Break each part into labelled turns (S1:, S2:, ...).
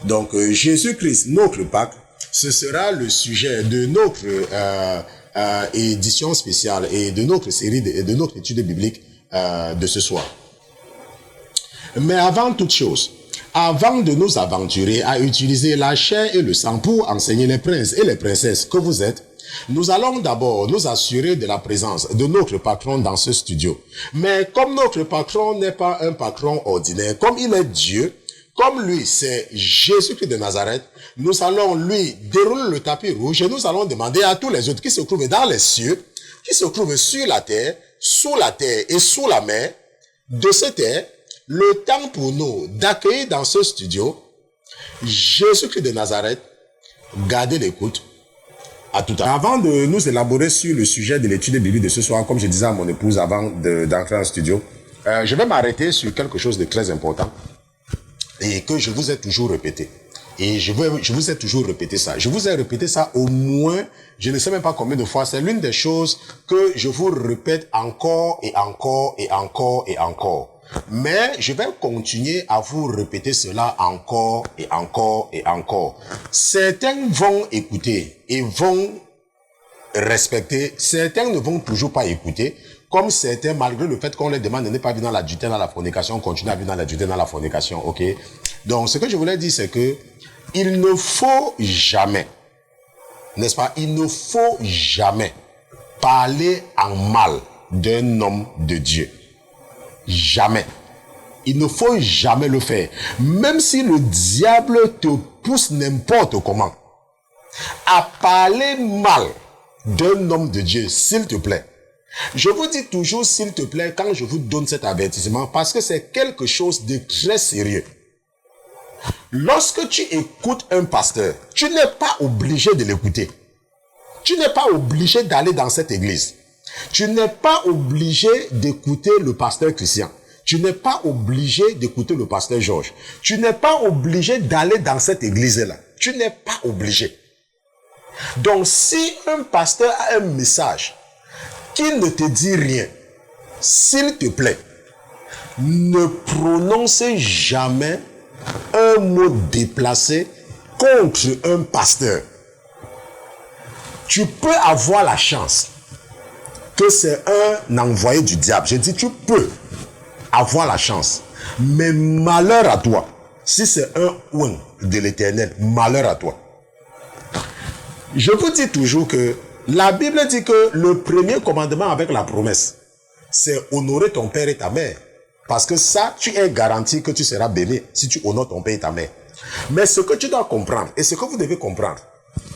S1: Donc, Jésus-Christ, notre Pâques, ce sera le sujet de notre édition spéciale et de notre série, de notre étude biblique de ce soir. Mais avant toute chose, avant de nous aventurer à utiliser la chair et le sang pour enseigner les princes et les princesses que vous êtes, nous allons d'abord nous assurer de la présence de notre patron dans ce studio. Mais comme notre patron n'est pas un patron ordinaire, comme il est Dieu, comme lui c'est Jésus-Christ de Nazareth, nous allons lui dérouler le tapis rouge et nous allons demander à tous les autres qui se trouvent dans les cieux, qui se trouvent sur la terre, sous la terre et sous la mer, de se taire, le temps pour nous d'accueillir dans ce studio Jésus-Christ de Nazareth. Gardez l'écoute. À tout à l'heure. Avant de nous élaborer sur le sujet de l'étude biblique de ce soir, comme je disais à mon épouse avant d'entrer en studio, je vais m'arrêter sur quelque chose de très important et que je vous ai toujours répété. Et je vous ai toujours répété ça. Je vous ai répété ça au moins, je ne sais même pas combien de fois. C'est l'une des choses que je vous répète encore et encore et encore et encore. Mais je vais continuer à vous répéter cela encore et encore et encore. Certains vont écouter et vont respecter. Certains ne vont toujours pas écouter. Comme certains, malgré le fait qu'on leur demande de ne pas vivre dans l'adultère, dans la fornication, continuent à vivre dans l'adultère, dans la fornication. Ok? Donc, ce que je voulais dire, c'est que il ne faut jamais, n'est-ce pas? Il ne faut jamais parler en mal d'un homme de Dieu. Jamais. Il ne faut jamais le faire. Même si le diable te pousse n'importe comment à parler mal d'un homme de Dieu, s'il te plaît. Je vous dis toujours s'il te plaît quand je vous donne cet avertissement parce que c'est quelque chose de très sérieux. Lorsque tu écoutes un pasteur, tu n'es pas obligé de l'écouter. Tu n'es pas obligé d'aller dans cette église. Tu n'es pas obligé d'écouter le pasteur Christian. Tu n'es pas obligé d'écouter le pasteur Georges. Tu n'es pas obligé d'aller dans cette église-là. Tu n'es pas obligé. Donc, si un pasteur a un message qui ne te dit rien, s'il te plaît, ne prononce jamais un mot déplacé contre un pasteur. Tu peux avoir la chance que c'est un envoyé du diable. Je dis, tu peux avoir la chance. Mais malheur à toi. Si c'est un oint de l'Éternel, malheur à toi. Je vous dis toujours que la Bible dit que le premier commandement avec la promesse, c'est honorer ton père et ta mère. Parce que ça, tu es garanti que tu seras béni si tu honores ton père et ta mère. Mais ce que tu dois comprendre, et ce que vous devez comprendre,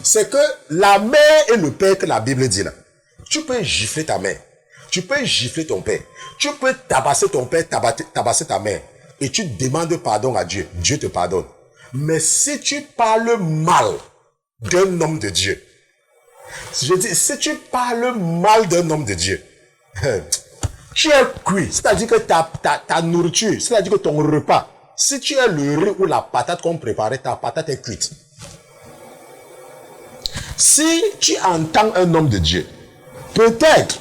S1: c'est que la mère et le père que la Bible dit là, tu peux gifler ta mère, tu peux gifler ton père, tu peux tabasser ton père, tabasser ta mère, et tu demandes pardon à Dieu, Dieu te pardonne. Mais si tu parles mal d'un homme de Dieu, je dis, si tu parles mal d'un homme de Dieu, tu es cuit, c'est-à-dire que ta nourriture, c'est-à-dire que ton repas, si tu es le riz ou la patate qu'on préparait, ta patate est cuite. Si tu entends un homme de Dieu, peut-être,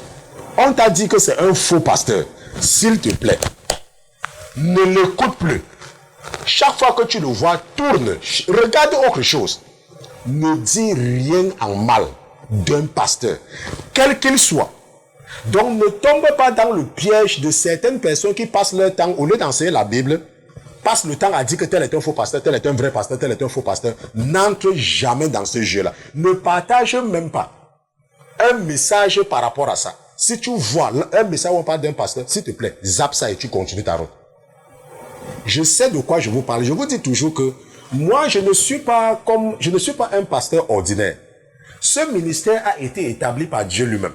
S1: on t'a dit que c'est un faux pasteur. S'il te plaît, ne l'écoute plus. Chaque fois que tu le vois, tourne, regarde autre chose. Ne dis rien en mal d'un pasteur, quel qu'il soit. Donc ne tombe pas dans le piège de certaines personnes qui passent leur temps, au lieu d'enseigner la Bible, passent le temps à dire que tel est un faux pasteur, tel est un vrai pasteur, tel est un faux pasteur. N'entre jamais dans ce jeu-là. Ne partage même pas un message par rapport à ça. Si tu vois un message où on parle d'un pasteur, s'il te plaît, zappe ça et tu continues ta route. Je sais de quoi je vous parle. Je vous dis toujours que moi, je ne suis pas un pasteur ordinaire. Ce ministère a été établi par Dieu lui-même.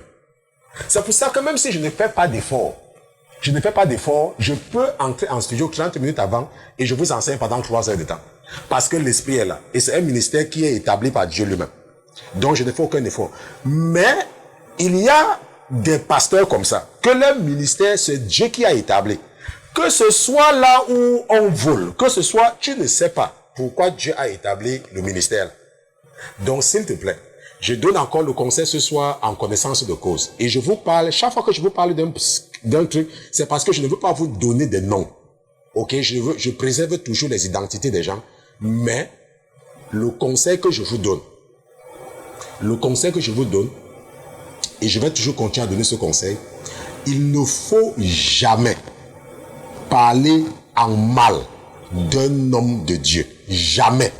S1: C'est pour ça que même si je ne fais pas d'effort, je peux entrer en studio 30 minutes avant et je vous enseigne pendant 3 heures de temps. Parce que l'esprit est là. Et c'est un ministère qui est établi par Dieu lui-même. Donc je ne fais aucun effort. Mais il y a des pasteurs comme ça, que leur ministère, c'est Dieu qui a établi. Que ce soit là où on vole, que ce soit, tu ne sais pas pourquoi Dieu a établi le ministère. Donc s'il te plaît, je donne encore le conseil ce soir en connaissance de cause. Et je vous parle, chaque fois que je vous parle d'un truc, c'est parce que je ne veux pas vous donner des noms. Ok, je préserve toujours les identités des gens, mais le conseil que je vous donne, et je vais toujours continuer à donner ce conseil, il ne faut jamais parler en mal d'un homme de Dieu. Jamais.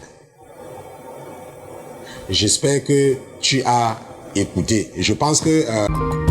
S1: J'espère que tu as écouté. Je pense que...